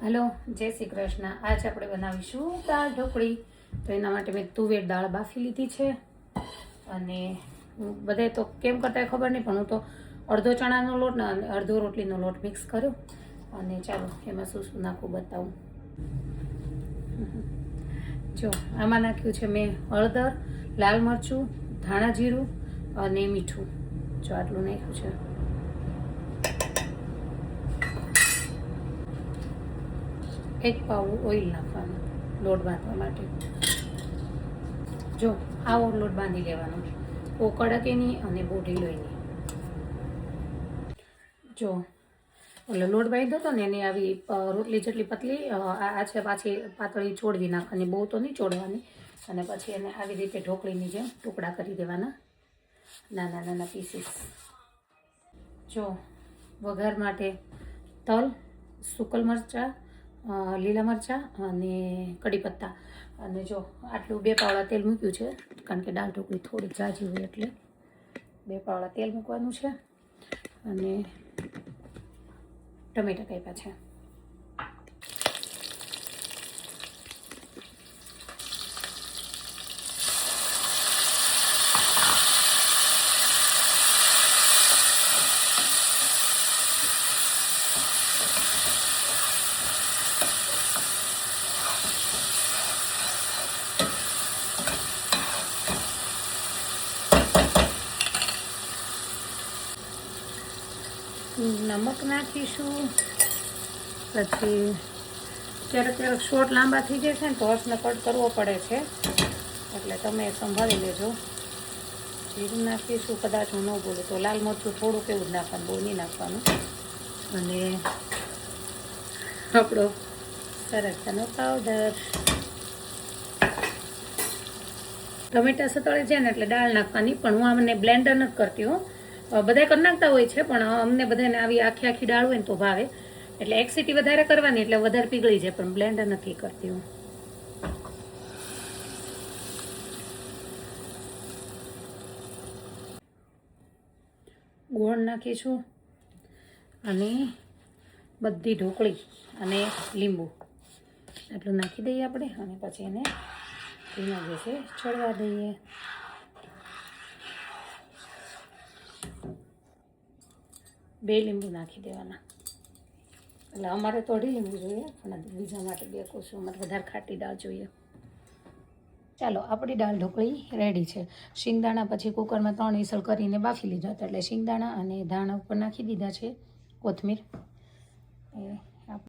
Hello जय श्री कृष्ण। आज આપણે બનાવીશું દાળ ઢોકળી। તો એના માટે મેં તુવેર દાળ બાફી લીધી છે અને બધે તો કેમ કરતા ખબર નહીં, પણ હું તો અડધો ચણાનો લોટ ને અડધો રોટલીનો લોટ મિક્સ કર્યો અને ચાલો એમાં શું શું નાખું બતાવું। જો આમાં નાખ્યું છે મેં હળદર, લાલ મરચું, ધાણા જીરું અને મીઠું। જો આટલું નાખ્યું છે। एक पावड़ું ઓઇલ નાખવાનું લોટ બાંધવા માટે। જો આવો લોટ બાંધી લેવાનો, બહુ કડક નહીં અને બહુ ઢીલો નહીં। જો ઓલો લોટ બાંધ્યો હતો ને એની આવી રોટલી જેટલી પતલી આ છે, પાછી પાતળી ચોળવી નાખવાની, બહુ તો નહીં ચોળવાની। અને પછી એને આવી રીતે ઢોકળીની જેમ ટુકડા કરી દેવાના, નાના નાના પીસીસ। જો વઘાર માટે તલ, સૂકલ મરચાં, લીલા મરચાં અને કડી પત્તા અને જો આટલું 2 પાવડા તેલ મૂક્યું છે, કારણ કે દાળ ઢોકળી થોડી ઝાઝી હોય એટલે 2 પાવડા તેલ મૂકવાનું છે અને ટમેટા કાપ્યા છે। નમક નાખીશું, પછી ક્યારેક શોર્ટ લાંબા થઈ જાય છે ને તો હર્ષને કટ કરવો પડે છે, એટલે તમે સંભાળી લેજો। જીરું નાખીશું, કદાચ હું ન બોલું તો લાલ મરચું થોડુંક એવું જ નાખવાનું, બહુ નહીં નાખવાનું। અને આપણો સરસનો પાવડર। ટમેટા સતળે છે ને એટલે દાળ નાખવાની, પણ હું આમને બ્લેન્ડર નથી કરતી હો। બધા કરી નાખતા હોય છે, પણ અમને બધાને આવી આખી દાળ હોય ને તો ભાવે, એટલે એક સીટી વધારે કરવાની એટલે વધારે પીગળી જાય, પણ બ્લેન્ડર નથી કરતી હું। ગોળ નાખીશું અને બધી ઢોકળી અને લીંબુ આટલું નાખી દઈએ આપણે, અને પછી એને ધીમા ગેસે ચડવા દઈએ। બે લીંબુ નાખી દેવાના, એટલે અમારે તો અઢી લીંબુ જોઈએ, પણ બીજા માટે 2 કોસું, અમારે વધારે ખાટી દાળ જોઈએ। ચાલો આપણી દાળ ઢોકળી રેડી છે। શિંગદાણા પછી કુકરમાં 3 વિસલ કરીને બાફી લીધા હતા, એટલે શિંગદાણા અને ધાણા ઉપર નાખી દીધા છે, કોથમીર